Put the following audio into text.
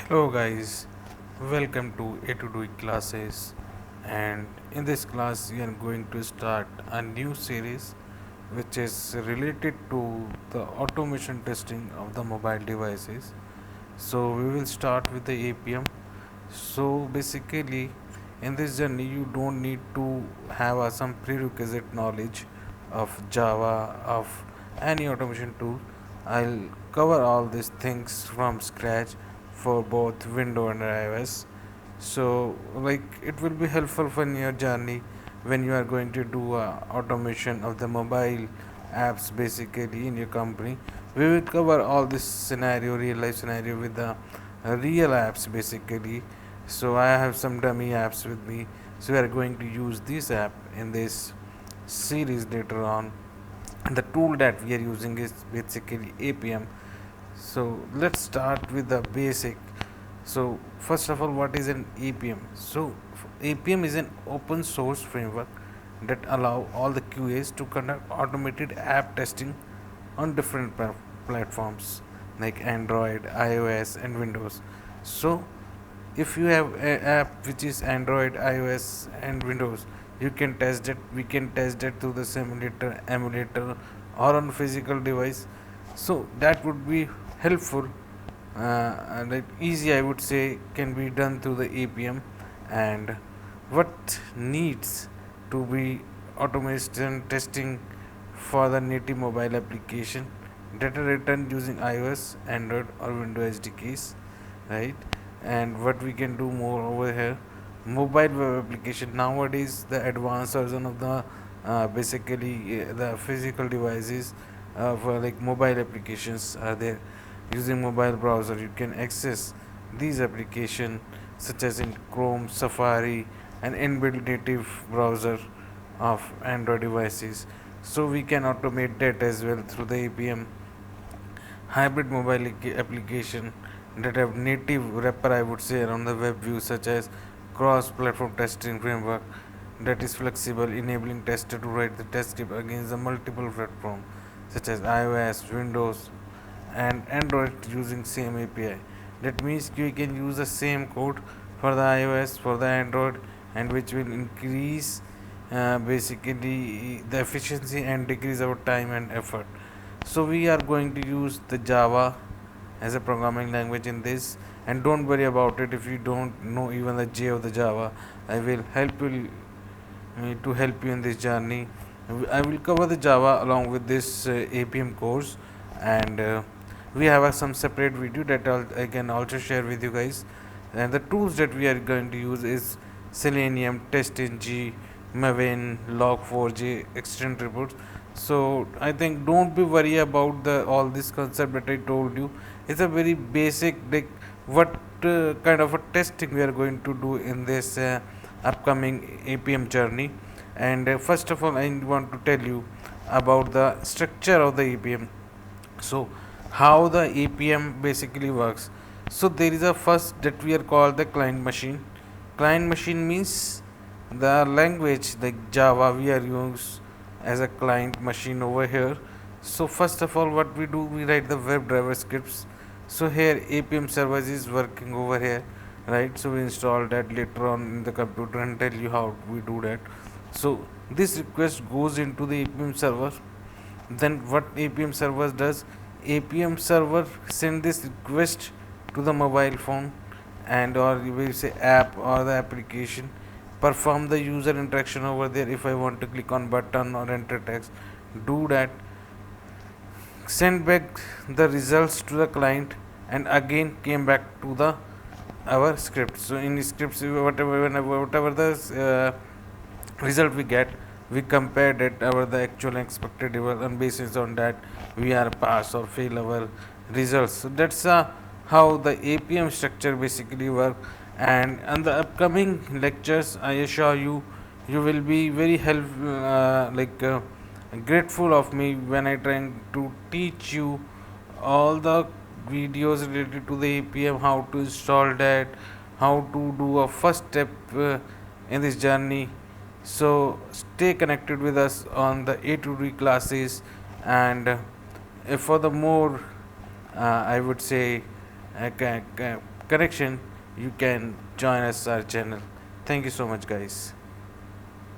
Hello guys, welcome to A2D classes, and in this class we are going to start a new series which is related to the automation testing of the mobile devices. So we will start with the Appium. So basically in this journey you don't need to have some prerequisite knowledge of Java, of any automation tool. I'll cover all these things from scratch for both Windows and iOS. So like it will be helpful for your journey when you are going to do automation of the mobile apps basically in your company. We will cover all this scenario, real life scenario with the real apps basically. So I have some dummy apps with me, so we are going to use this app in this series later on. The tool that we are using is basically Appium. So let's start with the basic. So first of all, what is an Appium? So Appium is an open source framework that allow all the QAs to conduct automated app testing on different platforms like Android, iOS, and Windows. So if you have an app which is Android, iOS, and Windows, you can test it. We can test it through the simulator, emulator, or on physical device. So that would be helpful and easy, I would say, can be done through the Appium. And what needs to be automation testing for the native mobile application, data returned using iOS, Android, or Windows SDKs, right? And what we can do more over here, mobile web application. Nowadays the advanced version of the basically the physical devices for like mobile applications are there. Using mobile browser you can access these applications such as in Chrome, Safari, and inbuilt native browser of Android devices. So we can automate that as well through the Appium. Hybrid mobile application that have native wrapper, I would say, around the web view, such as cross platform testing framework that is flexible, enabling tester to write the test script against the multiple platforms such as iOS, Windows, and Android using same API. That means we can use the same code for the iOS, for the Android, and which will increase basically the efficiency and decrease our time and effort. So we are going to use the Java as a programming language in this, and don't worry about it if you don't know even the J of the Java. I will help you to help you in this journey. I will cover the Java along with this Appium course, and we have some separate video that I can also share with you guys. And the tools that we are going to use is Selenium, TestNG, Maven, Log4j, Extend reports. So I think don't be worry about the all this concept that I told you. It's a very basic, like what kind of a testing we are going to do in this upcoming Appium journey. And first of all, I want to tell you about the structure of the Appium. So how the Appium basically works. So there is a first that we are called the client machine. Client machine means the language like Java we are use as a client machine over here. So first of all, what we do, we write the WebDriver scripts. So here Appium service is working over here, right? So we install that later on in the computer and tell you how we do that. So this request goes into the Appium server. Then what Appium server does, Appium server send this request to the mobile phone, and or you will say app or the application, perform the user interaction over there. If I want to click on button or enter text, do that, send back the results to the client, and again came back to the our script. So in scripts, whatever the result we get, we compare that our the actual expected result, and basis on that we are pass or fail our results. So that's how the Appium structure basically work. And in the upcoming lectures, I assure you, you will be very grateful of me when I trying to teach you all the videos related to the Appium, how to install that, how to do a first step in this journey. So stay connected with us on the A2D classes, and for the more I would say connection, you can join us our channel. Thank you so much, guys.